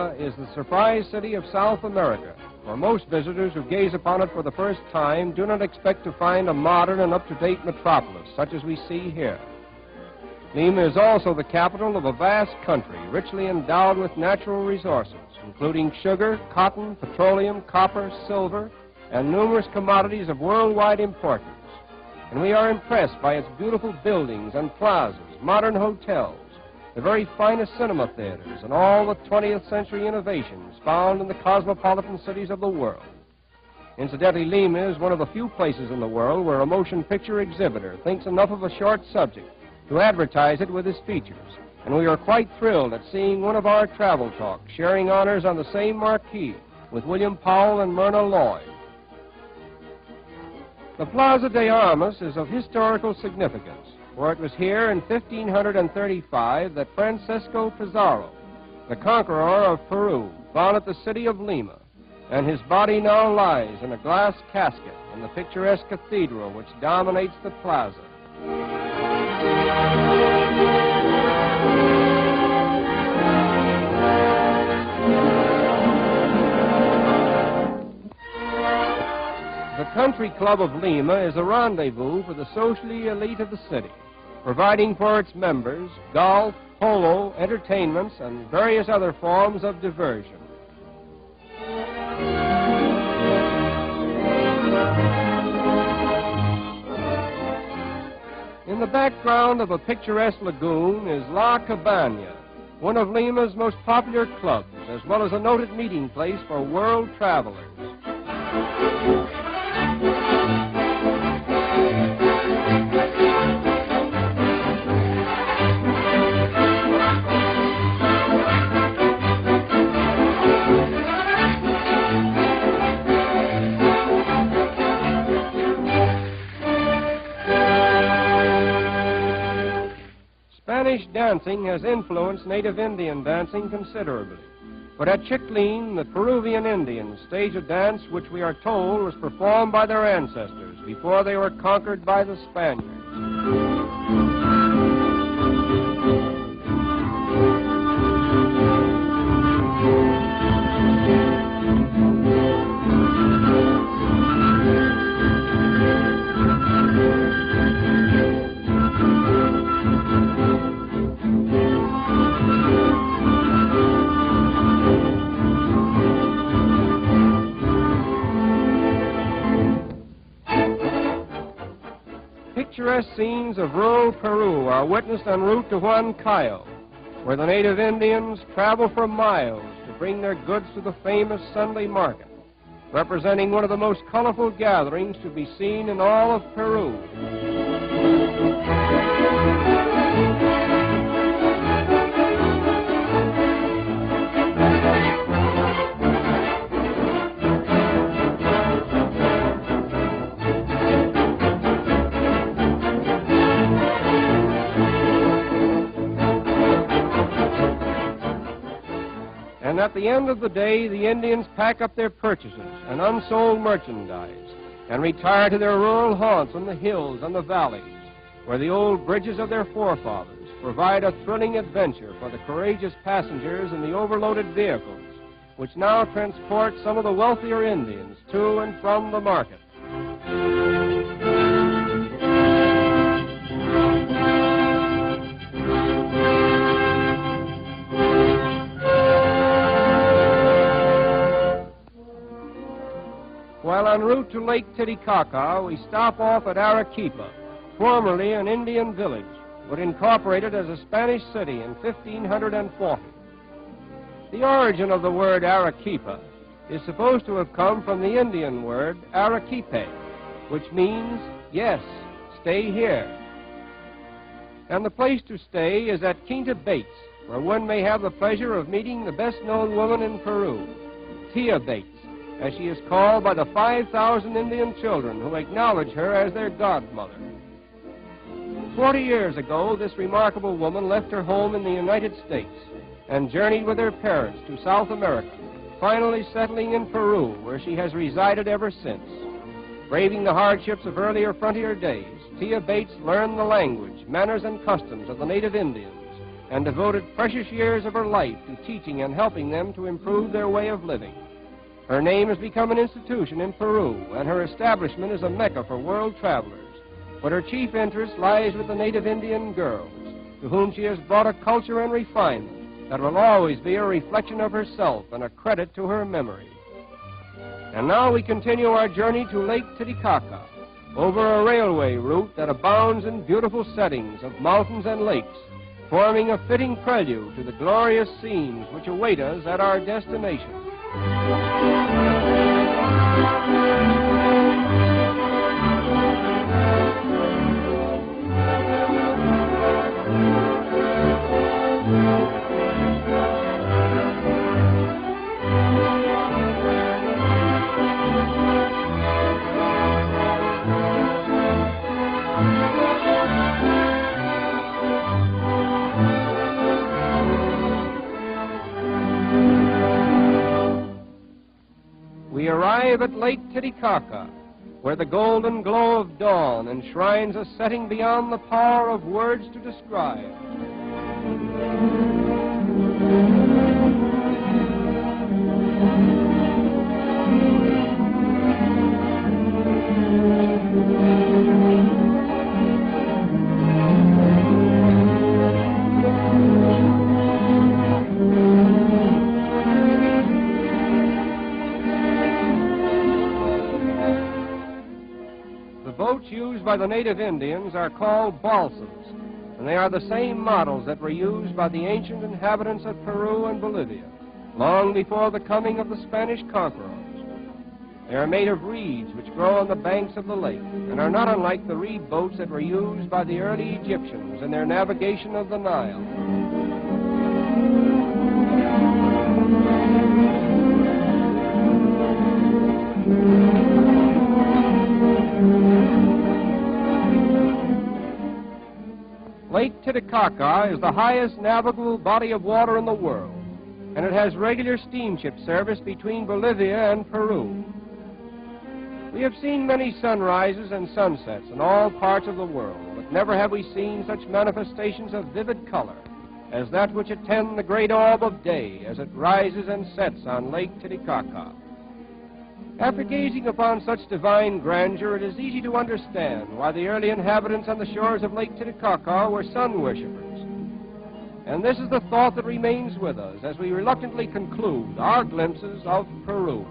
Lima is the surprise city of South America, where most visitors who gaze upon it for the first time do not expect to find a modern and up-to-date metropolis such as we see here. Lima is also the capital of a vast country richly endowed with natural resources, including sugar, cotton, petroleum, copper, silver, and numerous commodities of worldwide importance. And we are impressed by its beautiful buildings and plazas, modern hotels, the very finest cinema theaters, and all the 20th century innovations found in the cosmopolitan cities of the world. Incidentally, Lima is one of the few places in the world where a motion picture exhibitor thinks enough of a short subject to advertise it with his features, and we are quite thrilled at seeing one of our travel talks sharing honors on the same marquee with William Powell and Myrna Loy. The Plaza de Armas is of historical significance, for it was here in 1535 that Francisco Pizarro, the conqueror of Peru, founded the city of Lima, and his body now lies in a glass casket in the picturesque cathedral which dominates the plaza. The Country Club of Lima is a rendezvous for the socially elite of the city, providing for its members golf, polo, entertainments, and various other forms of diversion. In the background of a picturesque lagoon is La Cabana, one of Lima's most popular clubs, as well as a noted meeting place for world travelers. Spanish dancing has influenced native Indian dancing considerably. But at Chiclín, the Peruvian Indians stage a dance which we are told was performed by their ancestors before they were conquered by the Spaniards. Picturesque scenes of rural Peru are witnessed en route to Huancayo, where the native Indians travel for miles to bring their goods to the famous Sunday market, representing one of the most colorful gatherings to be seen in all of Peru. And at the end of the day, the Indians pack up their purchases and unsold merchandise and retire to their rural haunts in the hills and the valleys, where the old bridges of their forefathers provide a thrilling adventure for the courageous passengers in the overloaded vehicles, which now transport some of the wealthier Indians to and from the market. While en route to Lake Titicaca, we stop off at Arequipa, formerly an Indian village, but incorporated as a Spanish city in 1540. The origin of the word Arequipa is supposed to have come from the Indian word Arequipe, which means, yes, stay here. And the place to stay is at Quinta Bates, where one may have the pleasure of meeting the best-known woman in Peru, Tia Bates, as she is called by the 5,000 Indian children who acknowledge her as their godmother. 40 years ago, this remarkable woman left her home in the United States and journeyed with her parents to South America, finally settling in Peru, where she has resided ever since. Braving the hardships of earlier frontier days, Tia Bates learned the language, manners, and customs of the native Indians and devoted precious years of her life to teaching and helping them to improve their way of living. Her name has become an institution in Peru, and her establishment is a mecca for world travelers. But her chief interest lies with the native Indian girls, to whom she has brought a culture and refinement that will always be a reflection of herself and a credit to her memory. And now we continue our journey to Lake Titicaca, over a railway route that abounds in beautiful settings of mountains and lakes, forming a fitting prelude to the glorious scenes which await us at our destination. We arrive at Lake Titicaca, where the golden glow of dawn enshrines a setting beyond the power of words to describe. Boats used by the native Indians are called balsas, and they are the same models that were used by the ancient inhabitants of Peru and Bolivia, long before the coming of the Spanish conquerors. They are made of reeds which grow on the banks of the lake, and are not unlike the reed boats that were used by the early Egyptians in their navigation of the Nile. Lake Titicaca is the highest navigable body of water in the world, and it has regular steamship service between Bolivia and Peru. We have seen many sunrises and sunsets in all parts of the world, but never have we seen such manifestations of vivid color as that which attend the great orb of day as it rises and sets on Lake Titicaca. After gazing upon such divine grandeur, it is easy to understand why the early inhabitants on the shores of Lake Titicaca were sun worshippers. And this is the thought that remains with us as we reluctantly conclude our glimpses of Peru.